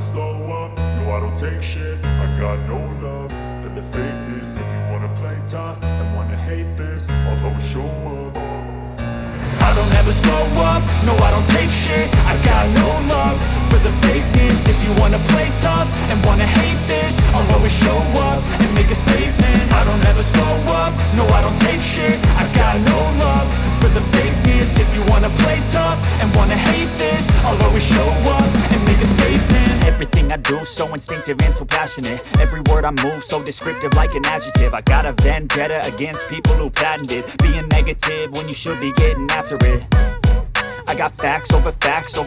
slow up, no I don't take shit. I got no love for the fakeness. If you wanna play tough and wanna hate this, I'll always show up. I don't ever slow up, no I don't take shit. I got no love for the fakeness. If you wanna play tough and wanna hate this, I'll always show up and make a statement. I don't ever slow up, no I don't take shit. I got no love for the fakeness. If you wanna play tough and wanna hate this, I'll always show up and make a statement. Everything I do so instinctive and so passionate. Every word I move so descriptive like an adjective. I got a vendetta against people who patented being negative when you should be getting after it. I got facts over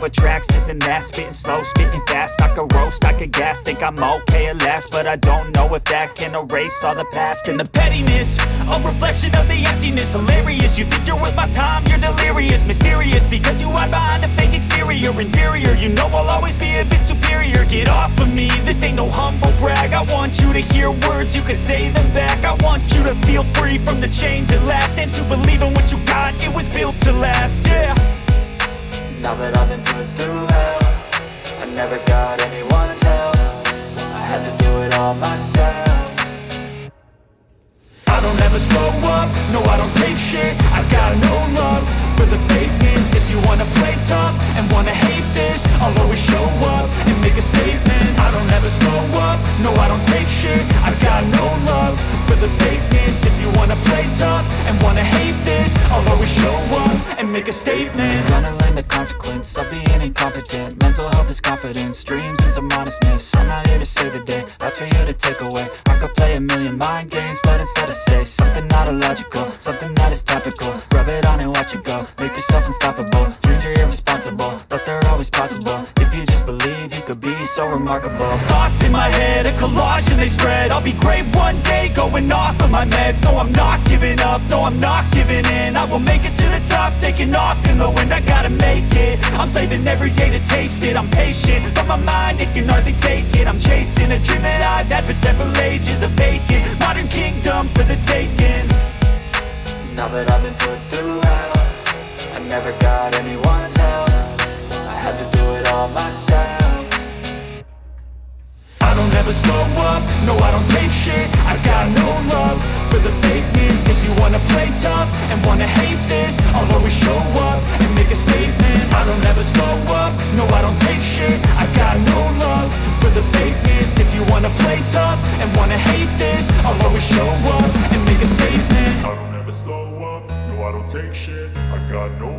tracks, this and that. Spitting slow, spitting fast, I could roast, I could gas. Think I'm okay at last, but I don't know if that can erase all the past. And the pettiness, a reflection of the emptiness. Hilarious, you think you're worth my time, you're delirious. Mysterious, because you hide behind a fake exterior. Inferior, you know I'll always be a bit superior. Get off of me, this ain't no humble brag. I want you to hear words, you can say them back. I want you to feel free from the chains at last, and to believe in what you got, it was built to last, yeah. Now that I've been put through hell, I never got anyone's help. I had to do it all myself. I don't ever slow up, no I don't take shit. I got no love for the fakeness. If you wanna play tough and wanna hate this, I'll always show up and make a statement. I don't ever slow up, no I don't take shit. I got no love for the fakeness. If you wanna play tough and wanna hate this, I'll always show up and make a statement. Gonna learn the consequence of being incompetent. Mental health is confidence, dreams and some honestness. I'm not here to save the day, that's for you to take away. I could play a million mind games, but instead I say something not illogical, something that is topical. Rub it on and watch it go, make yourself unstoppable. Dreams are irresponsible, but they're always possible. If you just believe, you could be so remarkable. Thoughts in my head, a collage and they spread. I'll be great one day, going off of my meds. No, I'm not giving up, no, I'm not giving in. I will make it to the top, taking off in the wind. I gotta make it, I'm saving every day to taste it. I'm patient, but my mind, it can hardly take it. I'm chasing a dream that I've had for several ages. A vacant, modern kingdom for the taking. Now that I've been put through hell, I never got anyone's help. I had to do it all myself. I don't ever slow up, no I don't take shit. I got no love for the fakeness. If you wanna play tough and wanna hate this, I'll always show up and make a statement.